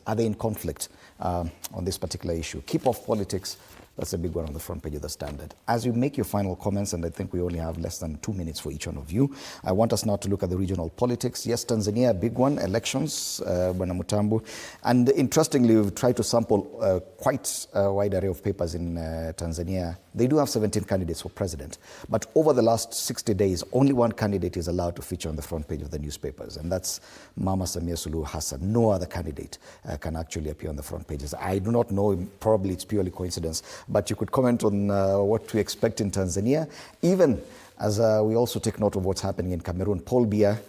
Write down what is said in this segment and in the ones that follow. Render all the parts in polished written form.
Are they in conflict on this particular issue? Keep off politics. That's a big one on the front page of the Standard. As you make your final comments, and I think we only have less than 2 minutes for each one of you, I want us now to look at the regional politics. Yes, Tanzania, a big one, elections, Bwana Mutambu. And interestingly, we've tried to sample quite a wide array of papers in Tanzania. They do have 17 candidates for president. But over the last 60 days, only one candidate is allowed to feature on the front page of the newspapers, and that's Mama Samia Suluhu Hassan. No other candidate can actually appear on the front pages. I do not know, probably it's purely coincidence, but you could comment on what to expect in Tanzania, even as we also take note of what's happening in Cameroon. Paul Biya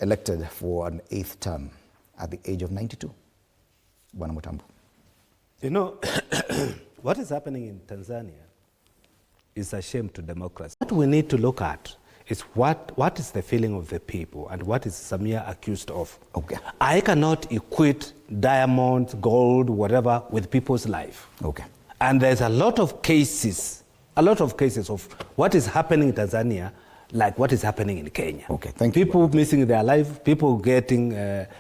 elected for an 8th term at the age of 92. Bwana Mutambu. You know, what is happening in Tanzania is a shame to democracy. What we need to look at is what is the feeling of the people and what is Samia accused of. Okay. I cannot equate diamonds, gold, whatever, with people's life. Okay. And there's a lot of cases of what is happening in Tanzania, like what is happening in Kenya. Okay, thank you. People missing their life, people getting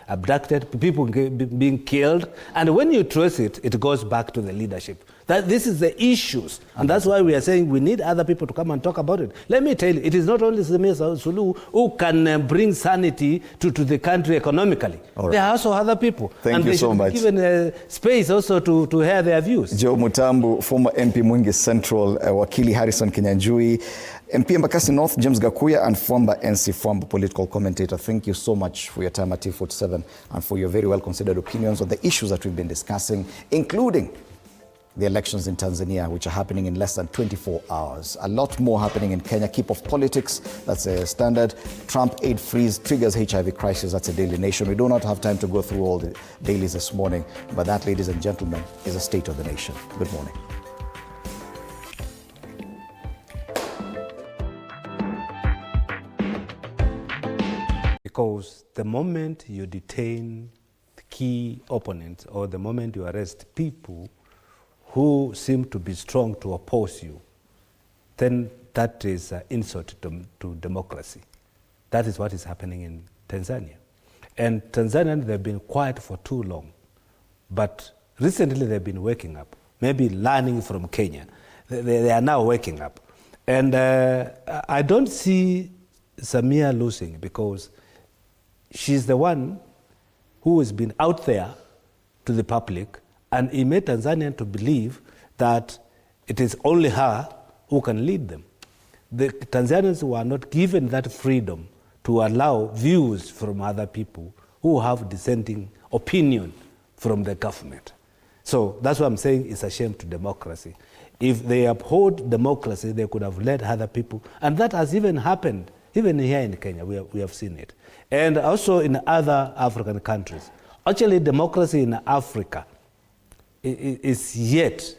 abducted, people being killed. And when you trace it, it goes back to the leadership. That this is the issues. And that's why we are saying we need other people to come and talk about it. Let me tell you, it is not only Samia Suluhu who can bring sanity to the country economically. Right. There are also other people. Thank you so much. And they should be given space also to hear their views. Joe Mutambu, former MP Mwingi Central, Wakili Harrison Kinyanjui, MP Embakasi North, James Gakuya, and former NC former political commentator. Thank you so much for your time at T47 and for your very well-considered opinions on the issues that we've been discussing, including the elections in Tanzania, which are happening in less than 24 hours. A lot more happening in Kenya. Keep off politics, that's a Standard. Trump aid freeze triggers HIV crisis, that's a Daily Nation. We do not have time to go through all the dailies this morning, but that, ladies and gentlemen, is a state of the nation. Good morning. Because the moment you detain the key opponents or the moment you arrest people who seem to be strong to oppose you, then that is an insult to democracy. That is what is happening in Tanzania. And Tanzanians, they've been quiet for too long. But recently they've been waking up, maybe learning from Kenya. They are now waking up. And I don't see Samia losing because she's the one who has been out there to the public, and he made Tanzanians to believe that it is only her who can lead them. The Tanzanians were not given that freedom to allow views from other people who have dissenting opinion from the government. So that's what I'm saying, it's a shame to democracy. If they uphold democracy, they could have led other people. And that has even happened, even here in Kenya, we have seen it. And also in other African countries. Actually, democracy in Africa is yet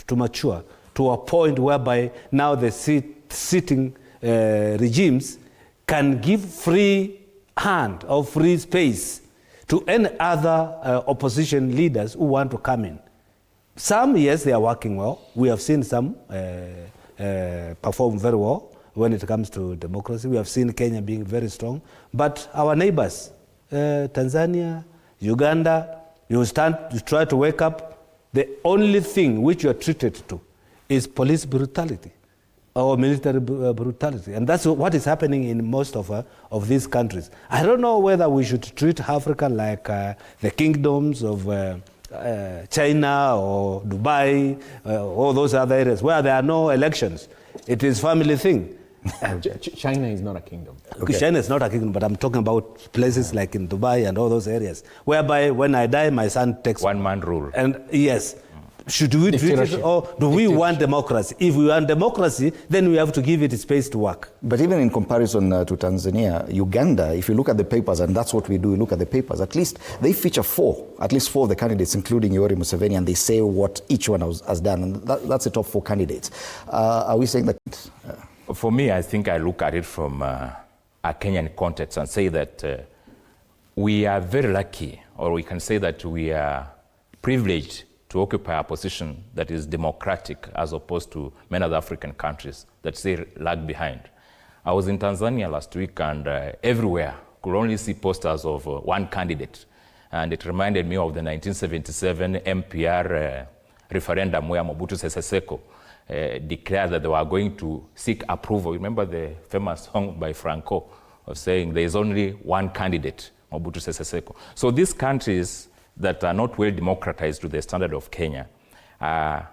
to mature to a point whereby now the sitting regimes can give free hand or free space to any other opposition leaders who want to come in. Some, yes, they are working well. We have seen some perform very well when it comes to democracy. We have seen Kenya being very strong. But our neighbors, Tanzania, Uganda, you try to wake up. The only thing which you are treated to is police brutality or military brutality. And that's what is happening in most of these countries. I don't know whether we should treat Africa like the kingdoms of China or Dubai, or those other areas where there are no elections. It is family thing. China is not a kingdom. Okay. China is not a kingdom, but I'm talking about places like in Dubai and all those areas, whereby when I die, my son takes... One-man rule. And yes, should we treat it, or do we want democracy? If we want democracy, then we have to give it space to work. But even in comparison to Tanzania, Uganda, if you look at the papers, and that's what we do, we look at the papers, at least they feature at least four of the candidates, including Yoweri Museveni, and they say what each one has done, and that's the top 4 candidates. Are we saying that... For me, I think I look at it from a Kenyan context and say that we are very lucky, or we can say that we are privileged to occupy a position that is democratic as opposed to many other African countries that say lag behind. I was in Tanzania last week and everywhere could only see posters of one candidate. And it reminded me of the 1977 MPR referendum where Mobutu Sese Seko declared that they were going to seek approval. Remember the famous song by Franco of saying there is only one candidate, Mobutu Sese Seko. So these countries that are not well democratized to the standard of Kenya are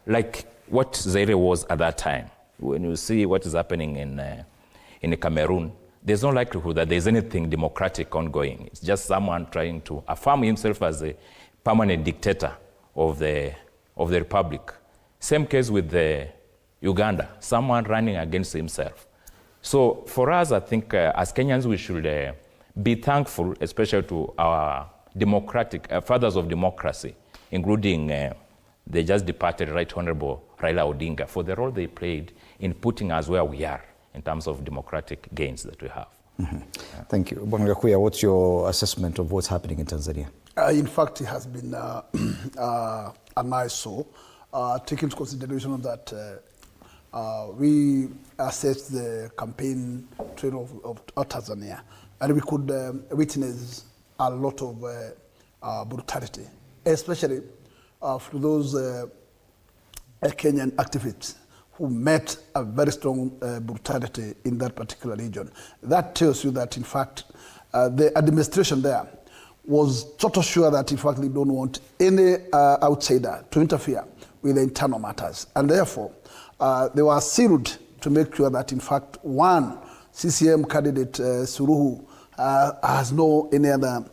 like what Zaire was at that time. When you see what is happening in Cameroon, there's no likelihood that there's anything democratic ongoing. It's just someone trying to affirm himself as a permanent dictator of the republic. Same case with Uganda, someone running against himself. So for us, I think as Kenyans, we should be thankful, especially to our democratic fathers of democracy, including the just departed Right Honorable Raila Odinga, for the role they played in putting us where we are in terms of democratic gains that we have. Mm-hmm. Yeah. Thank you. Bwana Gakuya, what's your assessment of what's happening in Tanzania? In fact, it has been a nice show, taking into consideration that we assessed the campaign trail of Tanzania, and we could witness a lot of brutality, especially for those Kenyan activists who met a very strong brutality in that particular region. That tells you that, in fact, the administration there was totally sure that, in fact, they don't want any outsider to interfere with the internal matters. And therefore, they were sealed to make sure that, in fact, one CCM candidate, Suluhu, has no any other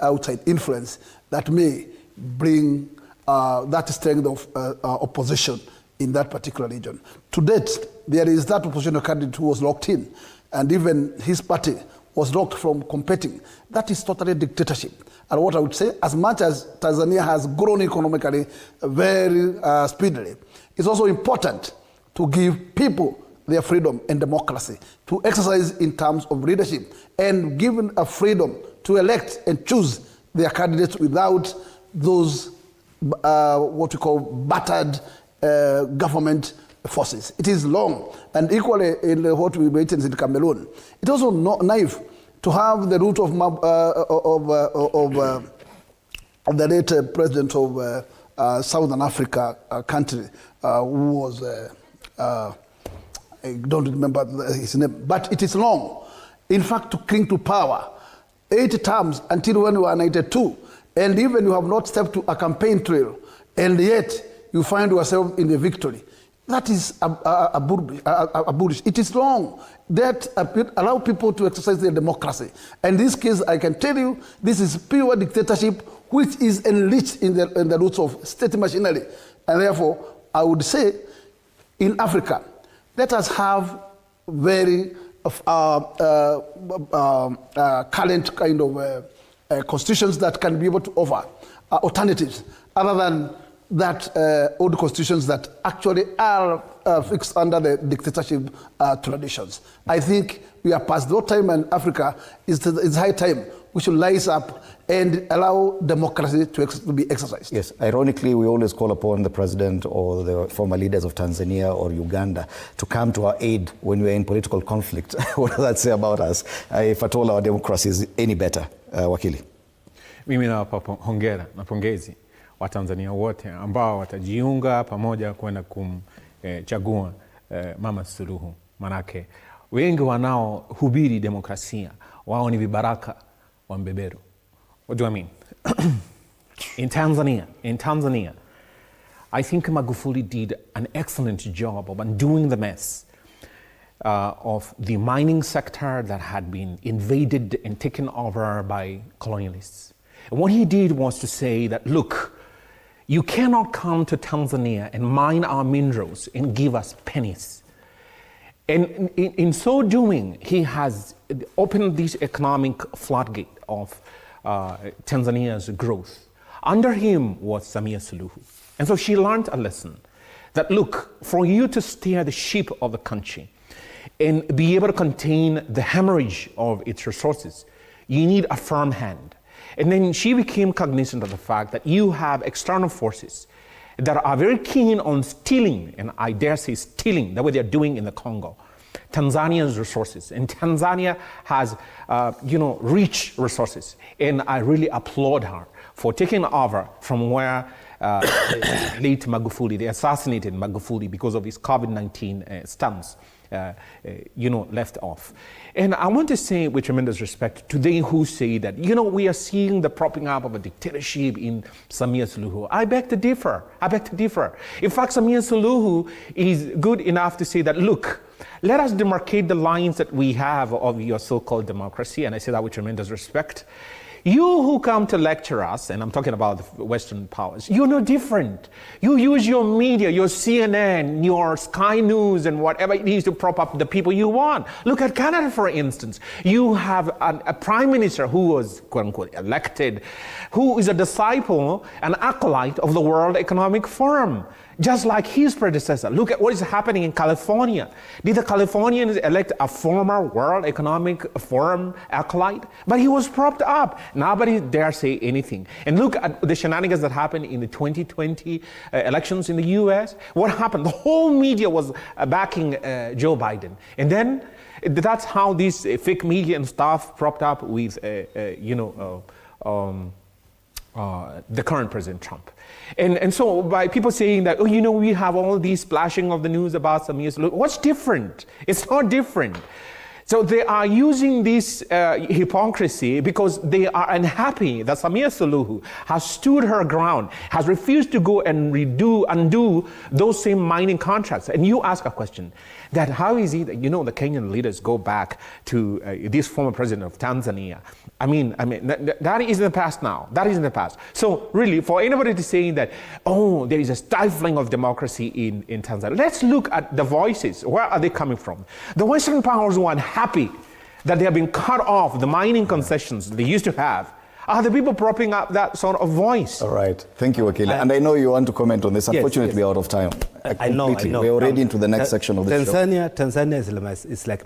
outside influence that may bring that strength of opposition in that particular region. To date, there is that opposition candidate who was locked in, and even his party was locked from competing. That is totally dictatorship. And what I would say, as much as Tanzania has grown economically very speedily, it's also important to give people their freedom and democracy to exercise in terms of leadership, and given a freedom to elect and choose their candidates without those what we call battered government forces. It is long, and equally in what we witnessed in Cameroon. It also naive to have the route of the late president of Southern Africa country, who was I don't remember his name, but it is long. In fact, to cling to power, 8 terms until when you are 92, and even you have not stepped to a campaign trail, and yet you find yourself in the victory. That is a bullish. It is wrong. That allow people to exercise their democracy. And in this case, I can tell you, this is pure dictatorship, which is enriched in the roots of state machinery. And therefore, I would say, in Africa, let us have very current kind of constitutions that can be able to offer alternatives, other than that old constitutions that actually are fixed under the dictatorship traditions. I think we are past that time, and Africa it's high time we should rise up and allow democracy to be exercised. Yes, ironically, we always call upon the president or the former leaders of Tanzania or Uganda to come to our aid when we're in political conflict. What does that say about us, if at all our democracy is any better? Wakili. Mimi nawapa hongera na pongezi Watanzania wote ambao watajiunga pamoja kwenda kumchagua Mama Suluhu. Manake wengi wanaohubiri demokrasia wao ni vibaraka wa mbeberu. What do I mean? In Tanzania, I think Magufuli did an excellent job of undoing the mess of the mining sector that had been invaded and taken over by colonialists. And what he did was to say that, look, you cannot come to Tanzania and mine our minerals and give us pennies. And in so doing, he has opened this economic floodgate of Tanzania's growth. Under him was Samia Suluhu. And so she learned a lesson that, look, for you to steer the ship of the country and be able to contain the hemorrhage of its resources, you need a firm hand. And then she became cognizant of the fact that you have external forces that are very keen on stealing, and I dare say stealing, the way they're doing in the Congo, Tanzania's resources. And Tanzania has, rich resources. And I really applaud her for taking over from where late Magufuli, they assassinated Magufuli because of his COVID-19 stance, left off. And I want to say with tremendous respect to they who say that, we are seeing the propping up of a dictatorship in Samia Suluhu. I beg to differ. In fact, Samia Suluhu is good enough to say that, look, let us demarcate the lines that we have of your so-called democracy, and I say that with tremendous respect. You who come to lecture us, and I'm talking about the Western powers, you're no different. You use your media, your CNN, your Sky News, and whatever it is to prop up the people you want. Look at Canada, for instance. You have a prime minister who was, quote unquote, elected, who is a disciple, an acolyte of the World Economic Forum, just like his predecessor. Look at what is happening in California. Did the Californians elect a former World Economic Forum acolyte? But he was propped up. Nobody dare say anything. And look at the shenanigans that happened in the 2020 elections in the US. What happened? The whole media was backing Joe Biden. And then that's how this fake media and stuff propped up with, the current President Trump. And so by people saying that, we have all these splashing of the news about Samia Suluhu, what's different? It's not different. So they are using this hypocrisy because they are unhappy that Samia Suluhu has stood her ground, has refused to go and undo those same mining contracts. And you ask a question, that how is it that, the Kenyan leaders go back to this former president of Tanzania? I mean, that is in the past now. That is in the past. So really, for anybody to say that, there is a stifling of democracy in Tanzania, let's look at the voices. Where are they coming from? The Western powers who are unhappy that they have been cut off the mining concessions they used to have are the people propping up that sort of voice. All right. Thank you, Wakili. And I know you want to comment on this. Unfortunately, we're out of time. I know. We're already into the next section of the show. Tanzania is like